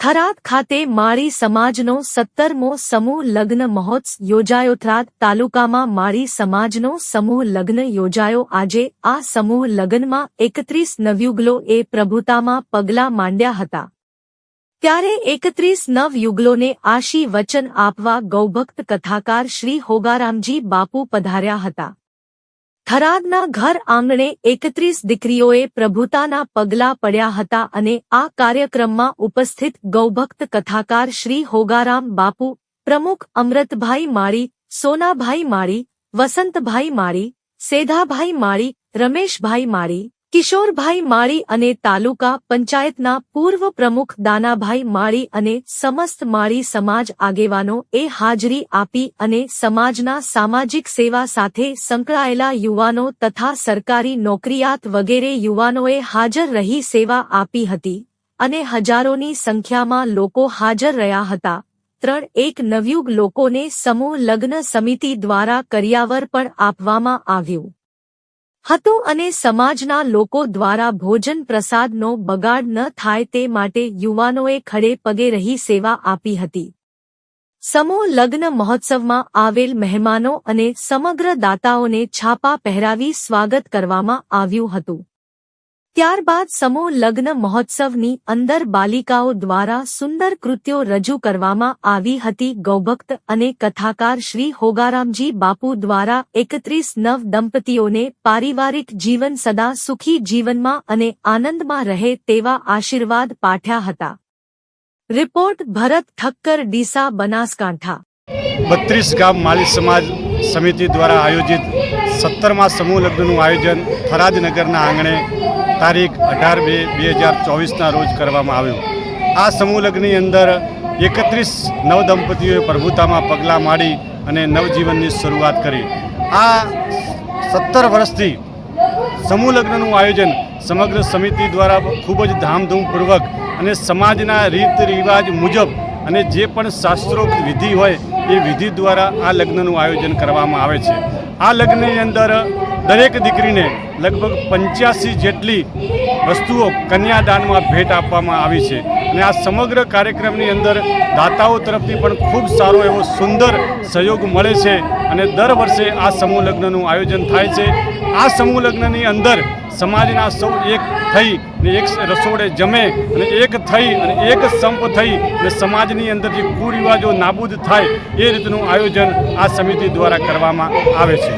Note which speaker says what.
Speaker 1: થરાદ ખાતે માળી સમાજનો 17મો સમૂહ લગ્ન મહોત્સવ યોજાયો। થરાદ તાલુકામાં માળી સમાજનો સમૂહ લગ્ન યોજાયો। આજે આ સમૂહ લગ્નમાં 31 નવયુગલોએ પ્રભુતામાં પગલાં માંડ્યા હતા। ત્યારે 31 નવયુગલોને આશીર્વચન આપવા ગૌભક્ત કથાકાર શ્રી હોગારામજી બાપુ પધાર્યા હતા। થરાદના ઘર આંગણે 31 દીકરીઓએ પ્રભુતાના પગલાં પડ્યા હતા અને આ કાર્યક્રમમાં ઉપસ્થિત ગૌભક્ત કથાકાર શ્રી હોગારામ બાપુ, પ્રમુખ અમૃતભાઈ માળી, સોનાભાઈ માળી, વસંતભાઈ માળી, સેધાભાઈ માળી, રમેશભાઈ માળી, કિશોરભાઈ માળી અને તાલુકા પંચાયતના પૂર્વ પ્રમુખ દાનાભાઈ માળી અને સમસ્ત માળી સમાજ આગેવાનોએ હાજરી આપી અને સમાજના સામાજિક સેવા સાથે સંકળાયેલા યુવાનો તથા સરકારી નોકરિયાત વગેરે યુવાનોએ હાજર રહી સેવા આપી હતી અને હજારોની સંખ્યામાં લોકો હાજર રહ્યા હતા। 1 નવયુગ લોકોને સમૂહ લગ્ન સમિતિ દ્વારા કરિયાવર પણ આપવામાં આવ્યું હતું અને સમાજના લોકો દ્વારા ભોજન પ્રસાદનો બગાડ ન થાય તે માટે યુવાનોએ ખડે પગે રહી સેવા આપી હતી। સમૂહ લગ્ન મહોત્સવમાં આવેલ મહેમાનો અને સમગ્ર દાતાઓને છાપા પહેરાવી સ્વાગત કરવામાં આવ્યું હતું। ત્યારબાદ સમૂહ લગ્ન મહોત્સવની અંદર બાલિકાઓ દ્વારા સુંદર કૃત્યો રજૂ કરવામાં આવી હતી। ગૌભક્ત અને કથાકાર શ્રી હોગારામજી બાપુ દ્વારા 31 નવ દંપતીઓને પારિવારિક જીવન સદા સુખી જીવનમાં અને આનંદમાં રહે તેવા આશીર્વાદ પાઠ્યા હતા। રિપોર્ટ ભરત ઠક્કર, ડીસા, બનાસકાંઠા।
Speaker 2: 32 ગામ માળી સમાજ સમિતિ દ્વારા આયોજિત 17મા સમૂહ લગ્નનું આયોજન થરાદ નગરના આંગણે તારીખ 18/2/2024ના રોજ કરવામાં આવ્યું। આ સમૂહ લગ્નની અંદર 31 નવદંપતીઓએ પ્રભુતામાં પગલાં માંડી અને નવજીવનની શરૂઆત કરી। આ 17 વર્ષથી સમૂહ લગ્નનું આયોજન સમગ્ર સમિતિ દ્વારા ખૂબ જ ધામધૂમપૂર્વક અને સમાજના રીત રિવાજ મુજબ અને જે પણ શાસ્ત્રોક્ત વિધિ હોય એ વિધિ દ્વારા આ લગ્નનું આયોજન કરવામાં આવે છે। આ લગ્નની અંદર દરેક દીકરીને લગભગ 85 જેટલી વસ્તુઓ કન્યાદાનમાં ભેટ આપવામાં આવી છે અને આ સમગ્ર કાર્યક્રમની અંદર દાતાઓ તરફથી પણ ખૂબ સારો એવો સુંદર સહયોગ મળે છે અને દર વર્ષે આ સમૂહ લગ્નનું આયોજન થાય છે। આ સમૂહ લગ્નની અંદર સમાજના સૌ એક થઈ ને એક રસોડે જમે અને એક થઈ અને એક સંપ થઈ અને સમાજની અંદર જે કુરિવાજો નાબૂદ થાય એ રીતનું આયોજન આ સમિતિ દ્વારા કરવામાં આવે છે।